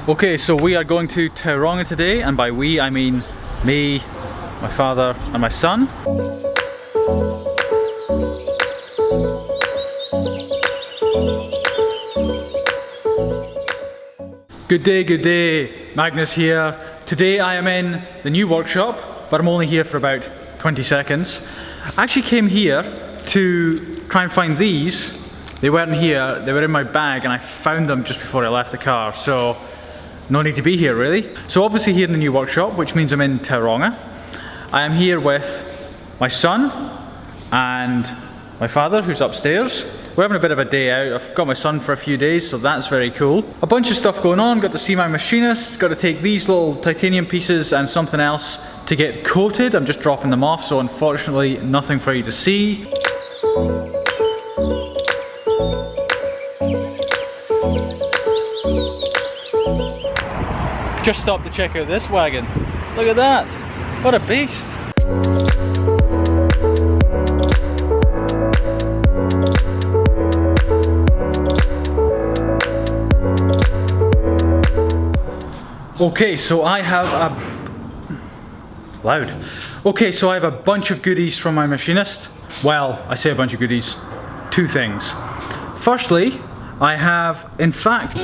Okay, so we are going to Tauranga today, and by we I mean me, my father and my son. Good day, Magnus here. Today I am in the new workshop, but I'm only here for about 20 seconds. I actually came here to try and find these. They weren't here, they were in my bag and I found them just before I left the car, so no need to be here really. So obviously here in the new workshop, which means I'm in Tauranga. I am here with my son and my father, who's upstairs. We're having a bit of a day out. I've got my son for a few days, so that's very cool. A bunch of stuff going on, got to see my machinist, got to take these little titanium pieces and something else to get coated. I'm just dropping them off, so unfortunately nothing for you to see. Just stopped to check out this wagon. Look at that, what a beast. Okay, so I have a bunch of goodies from my machinist. Well, I say a bunch of goodies, two things. Firstly, I have, in fact,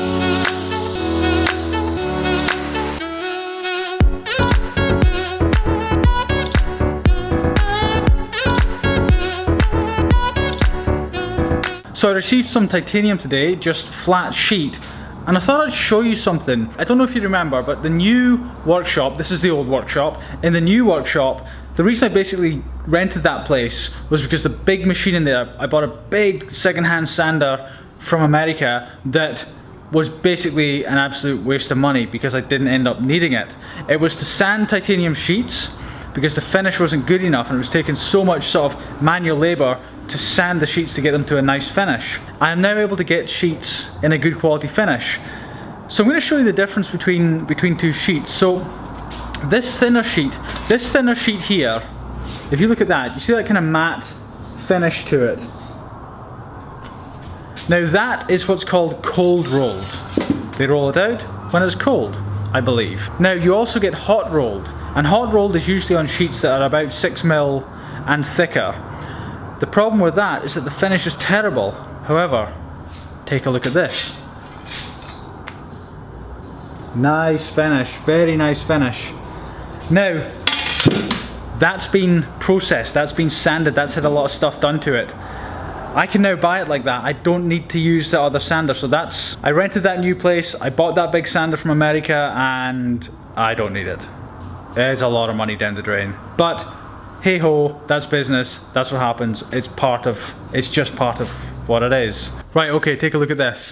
so I received some titanium today, just flat sheet. And I thought I'd show you something. I don't know if you remember, but the new workshop, this is the old workshop, in the new workshop, the reason I basically rented that place was because the big machine in there, I bought a big second-hand sander from America that was basically an absolute waste of money because I didn't end up needing it. It was to sand titanium sheets because the finish wasn't good enough and it was taking so much sort of manual labor to sand the sheets to get them to a nice finish. I am now able to get sheets in a good quality finish. So I'm going to show you the difference between two sheets. So this thinner sheet here, if you look at that, you see that kind of matte finish to it. Now that is what's called cold rolled. They roll it out when it's cold, I believe. Now you also get hot rolled, and hot rolled is usually on sheets that are about 6mm and thicker. The problem with that is that the finish is terrible. However, take a look at this. Nice finish, very nice finish. Now, that's been processed, that's been sanded, that's had a lot of stuff done to it. I can now buy it like that. I don't need to use the other sander, so I rented that new place, I bought that big sander from America, and I don't need it. It's a lot of money down the drain. But hey ho, that's business, that's what happens, it's just part of what it is. Right, okay, take a look at this.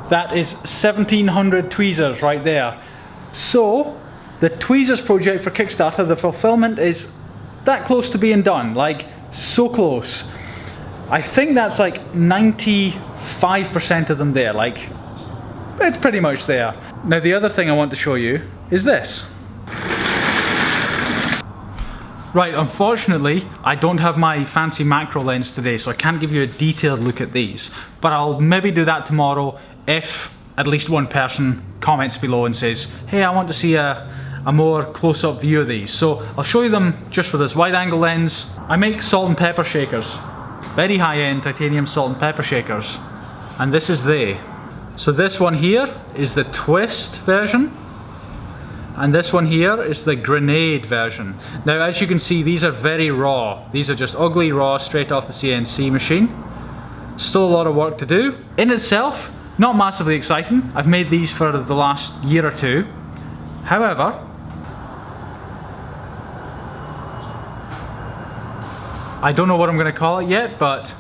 That is 1700 tweezers right there. So, the tweezers project for Kickstarter, the fulfillment is that close to being done, like so close. I think that's like 95% of them there, like it's pretty much there. Now the other thing I want to show you is this. Right, unfortunately I don't have my fancy macro lens today, so I can't give you a detailed look at these, but I'll maybe do that tomorrow if at least one person comments below and says, hey, I want to see a more close-up view of these. So I'll show you them just with this wide angle lens. I make salt and pepper shakers. Very high-end titanium salt and pepper shakers, and this is they. So this one here is the twist version, and this one here is the grenade version. Now as you can see, these are very raw. These are just ugly raw, straight off the CNC machine. Still a lot of work to do. In itself, not massively exciting. I've made these for the last year or two. However, I don't know what I'm going to call it yet, but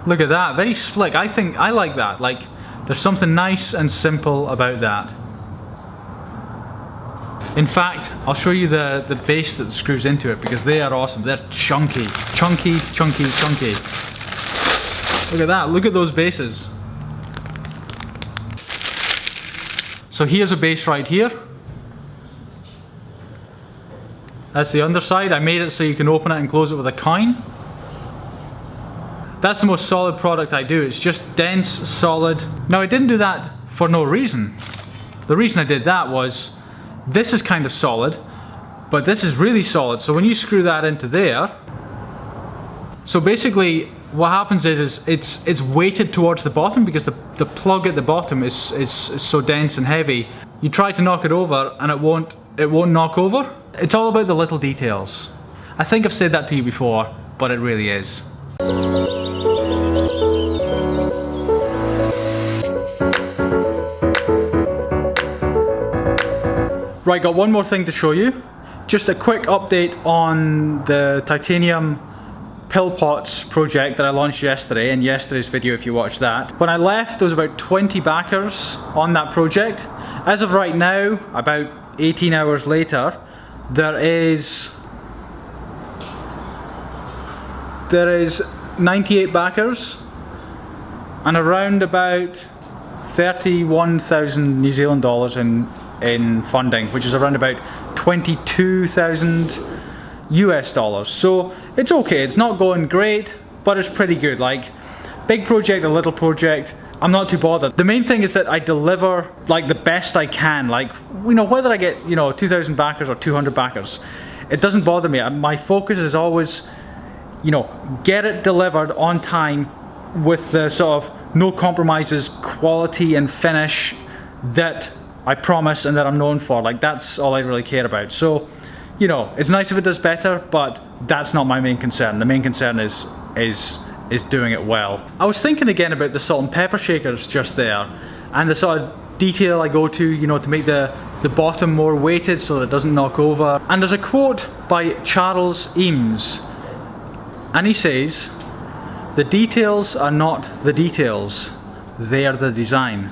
look at that, very slick. I like that, like there's something nice and simple about that. In fact, I'll show you the base that screws into it because they are awesome. They're chunky, chunky, chunky, chunky. Look at that, look at those bases. So here's a base right here. That's the underside. I made it so you can open it and close it with a coin. That's the most solid product I do. It's just dense, solid. Now I didn't do that for no reason. The reason I did that was, this is kind of solid, but this is really solid. So when you screw that into there, so basically what happens is it's weighted towards the bottom because the plug at the bottom is so dense and heavy. You try to knock it over and it won't knock over. It's all about the little details. I think I've said that to you before, but it really is. Right, got one more thing to show you. Just a quick update on the titanium pill pots project that I launched yesterday, in yesterday's video if you watched that. When I left, there was about 20 backers on that project. As of right now, about 18 hours later, there is 98 backers and around about 31,000 New Zealand dollars in funding, which is around about 22,000 US dollars. So it's okay, it's not going great, but it's pretty good. Like, big project or little project, I'm not too bothered. The main thing is that I deliver like the best I can. Like, you know, whether I get, you know, 2,000 backers or 200 backers, it doesn't bother me. My focus is always, you know, get it delivered on time with the sort of no compromises quality and finish that I promise and that I'm known for. Like, that's all I really care about. So, you know, it's nice if it does better, but that's not my main concern. The main concern is doing it well. I was thinking again about the salt and pepper shakers just there, and the sort of detail I go to, you know, to make the bottom more weighted so that it doesn't knock over. And there's a quote by Charles Eames, and he says, "The details are not the details, they are the design."